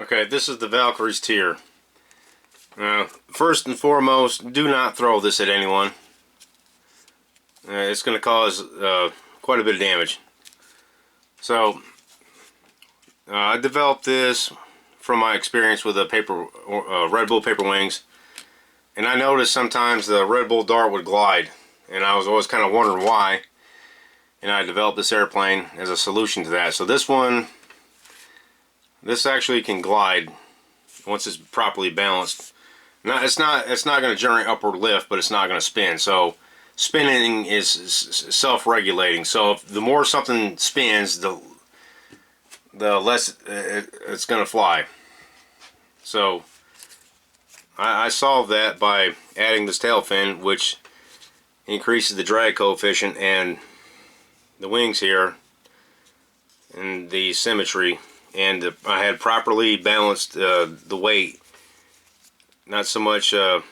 Okay, this is the Valkyries tier. First and foremost, do not throw this at anyone. It's going to cause quite a bit of damage. So, I developed this from my experience with a Red Bull paper wings, and I noticed sometimes the Red Bull dart would glide, and I was always kind of wondering why. And I developed this airplane as a solution to that. So this actually can glide once it's properly balanced. Now, it's not going to generate upward lift, but it's not going to spin. So spinning is self-regulating. So if the more something spins, the less it's going to fly. So I solved that by adding this tail fin, which increases the drag coefficient and the wings here and the symmetry, and I had properly balanced the weight. Not so much I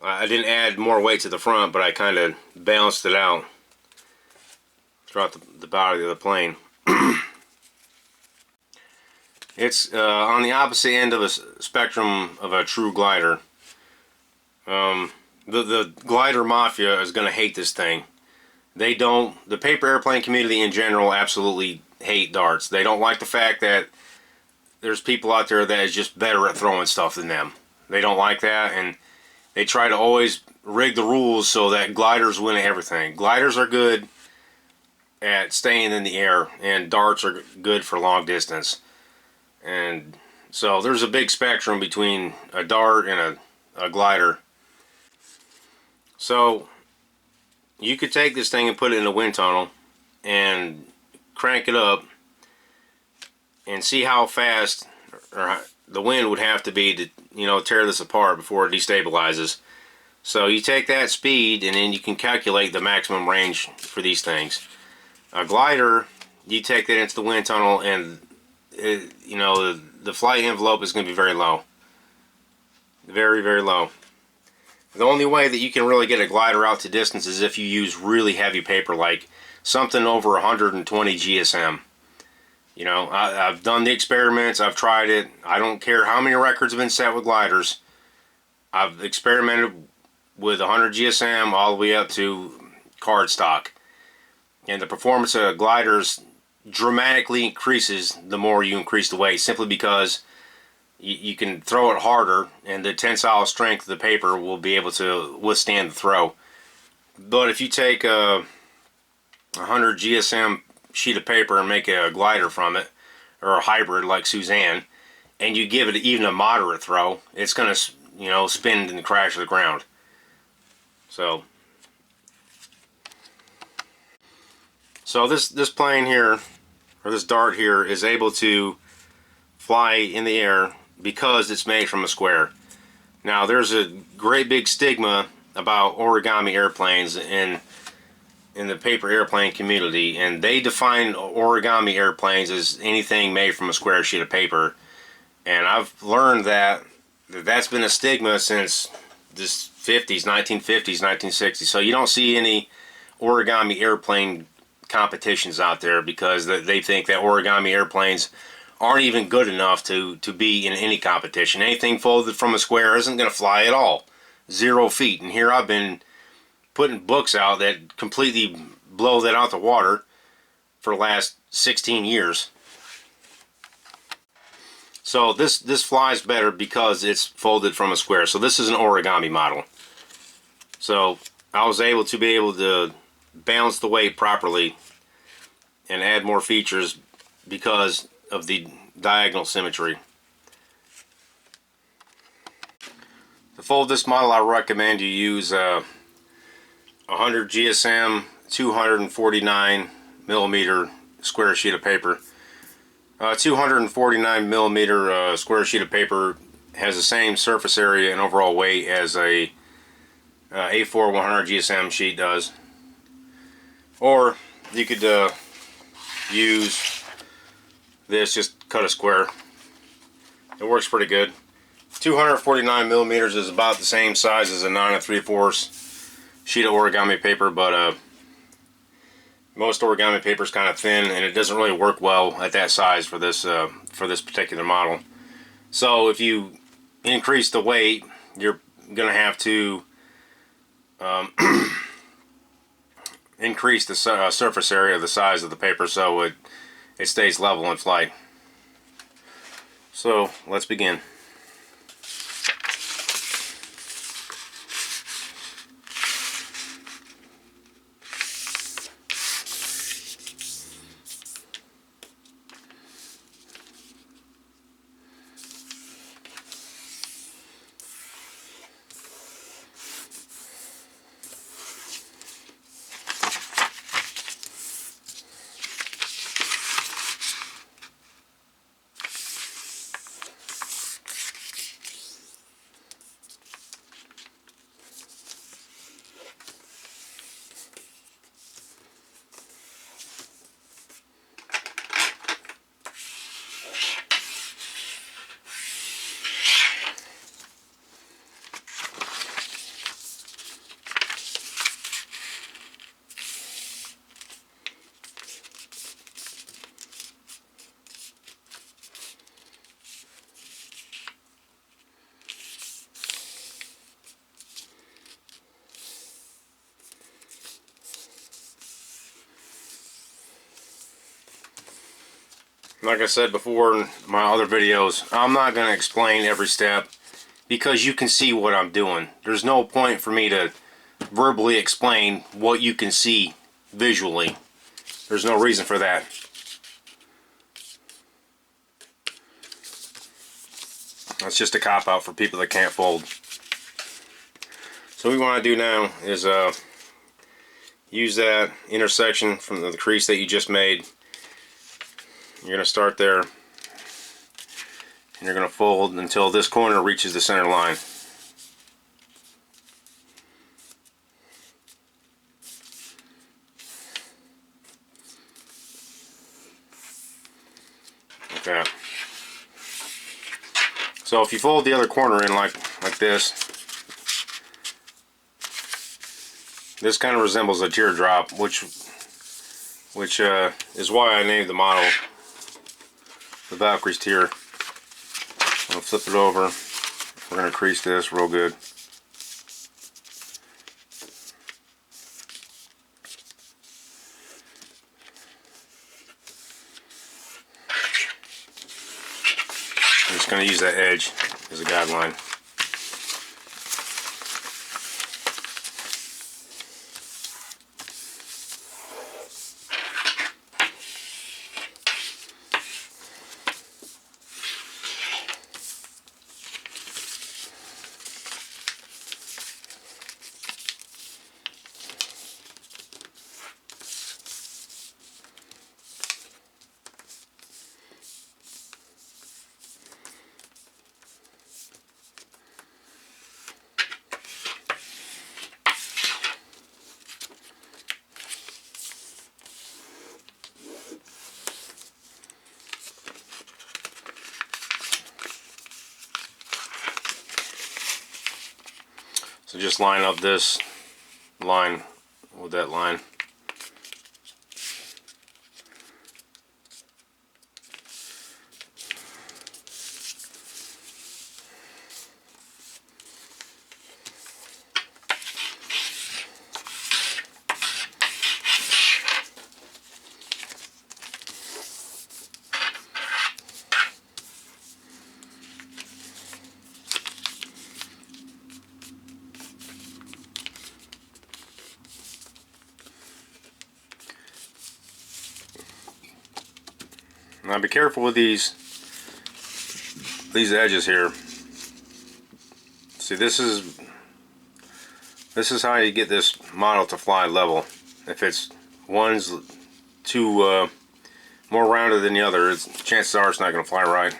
didn't add more weight to the front, but I kind of balanced it out throughout the body of the plane. It's on the opposite end of a spectrum of a true glider. The glider mafia is going to hate this thing. The paper airplane community in general absolutely hate darts. They don't like the fact that there's people out there that is just better at throwing stuff than them. They don't like that, and they try to always rig the rules so that gliders win everything. Gliders are good at staying in the air, and darts are good for long distance. And so there's a big spectrum between a dart and a glider. So you could take this thing and put it in a wind tunnel and crank it up and see how fast the wind would have to be to, tear this apart before it destabilizes. So you take that speed and then you can calculate the maximum range for these things. A glider, you take that into the wind tunnel and the flight envelope is going to be very low. Very, very low. The only way that you can really get a glider out to distance is if you use really heavy paper, like something over 120 GSM. I've done the experiments, I've tried it. I don't care how many records have been set with gliders. I've experimented with 100 GSM all the way up to cardstock. And the performance of gliders dramatically increases the more you increase the weight, simply because you can throw it harder and the tensile strength of the paper will be able to withstand the throw. But if you take a 100 GSM sheet of paper and make a glider from it, or a hybrid like Suzanne, and you give it even a moderate throw, it's going to spin and crash to the ground. So this plane here, or this dart here, is able to fly in the air because it's made from a square. Now, there's a great big stigma about origami airplanes in the paper airplane community, and they define origami airplanes as anything made from a square sheet of paper. And I've learned that that's been a stigma since the 50s, 1950s, 1960s. So you don't see any origami airplane competitions out there because they think that origami airplanes aren't even good enough to be in any competition. Anything folded from a square isn't going to fly at all. 0 feet. And here I've been putting books out that completely blow that out the water for the last 16 years. So this flies better because it's folded from a square. So this is an origami model. So I was able to balance the weight properly and add more features because of the diagonal symmetry. To fold this model, I recommend you use 100 GSM 249 millimeter square sheet of paper. 249 millimeter square sheet of paper has the same surface area and overall weight as a A4 100 GSM sheet does. Or you could use this, just cut a square. It works pretty good. 249 millimeters is about the same size as a 9 3/4 sheet of origami paper, but most origami paper is kind of thin, and it doesn't really work well at that size for this particular model. So if you increase the weight, you're gonna have to increase the surface area of the size of the paper so it stays level in flight. So let's begin. Like I said before in my other videos, I'm not going to explain every step because you can see what I'm doing. There's no point for me to verbally explain what you can see visually. There's no reason for that. That's just a cop-out for people that can't fold. So what we want to do now is use that intersection from the crease that you just made. You're going to start there, and you're going to fold until this corner reaches the center line. Like that. So if you fold the other corner in like this, this kind of resembles a teardrop, which is why I named the model the Valkyries tear. I'm going to flip it over. We're going to crease this real good. I'm just going to use that edge as a guideline. So just line up this line with that line. Now be careful with these edges here. See, this is how you get this model to fly level. If one's too more rounded than the other, chances are it's not going to fly right.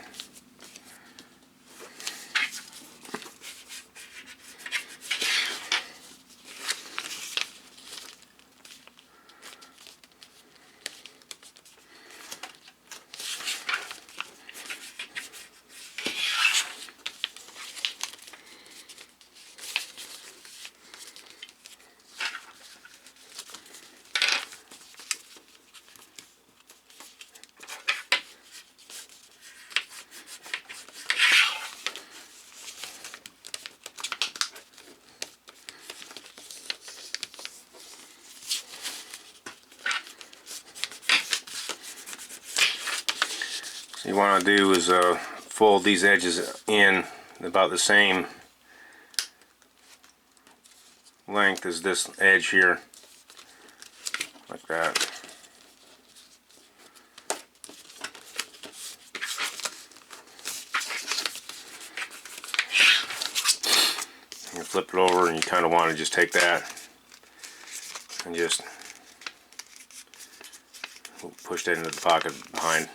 So you want to do is fold these edges in about the same length as this edge here, like that. You flip it over and you kind of want to just take that and just push that into the pocket behind.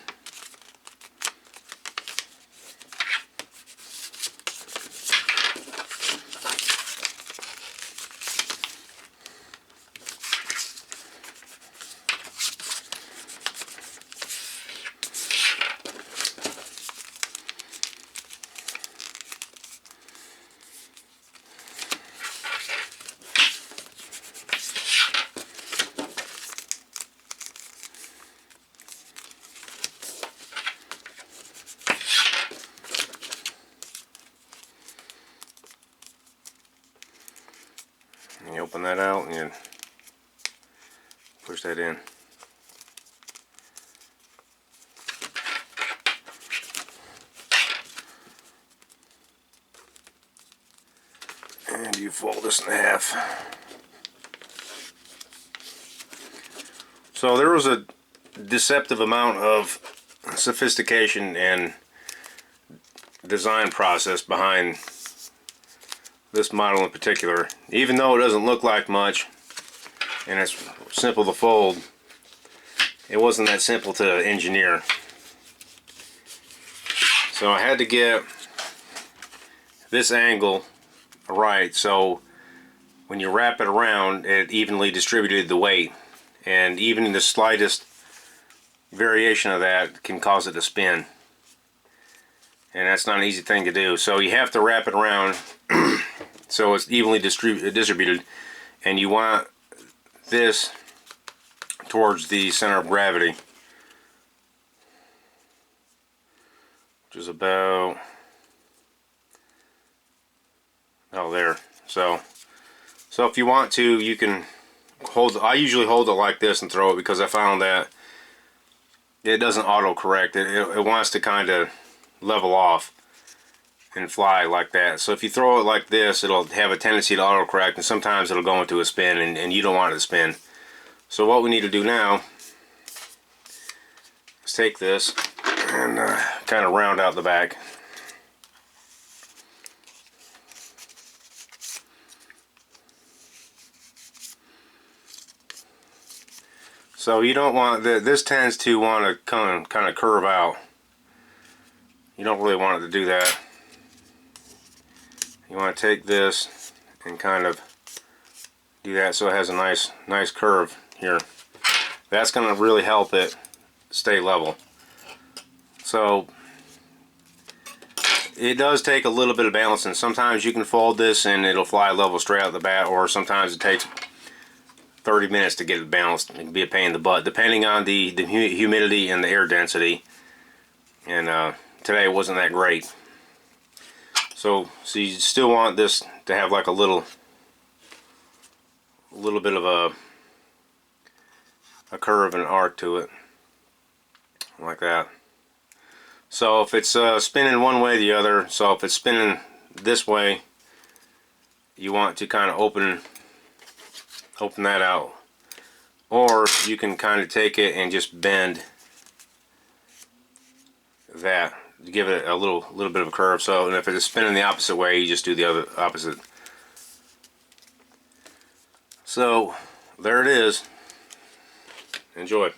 And you open that out and you push that in. And you fold this in half. So there was a deceptive amount of sophistication and design process behind this model in particular. Even though it doesn't look like much and it's simple to fold, it wasn't that simple to engineer. So I had to get this angle right, so when you wrap it around, it evenly distributed the weight, and even the slightest variation of that can cause it to spin, and that's not an easy thing to do. So you have to wrap it around so it's evenly distributed, and you want this towards the center of gravity, which is about there. So if you want to, you can hold. I usually hold it like this and throw it, because I found that it doesn't auto correct. It wants to kind of level off and fly like that. So if you throw it like this, it'll have a tendency to auto correct, and sometimes it'll go into a spin, and you don't want it to spin. So what we need to do now is take this and kind of round out the back. So you don't want this tends to want to kind of curve out. You don't really want it to do that. You want to take this and kind of do that so it has a nice curve here. That's going to really help it stay level. So it does take a little bit of balancing. Sometimes you can fold this and it'll fly level straight out the bat, or sometimes it takes 30 minutes to get it balanced. It can be a pain in the butt depending on the humidity and the air density, and today it wasn't that great. So you still want this to have like a little bit of a curve and an arc to it, like that. So if it's spinning one way or the other, so if it's spinning this way, you want to kind of open that out, or you can kind of take it and just bend that, give it a little bit of a curve. So, and if it's spinning the opposite way, you just do the other opposite. So there it is. Enjoy.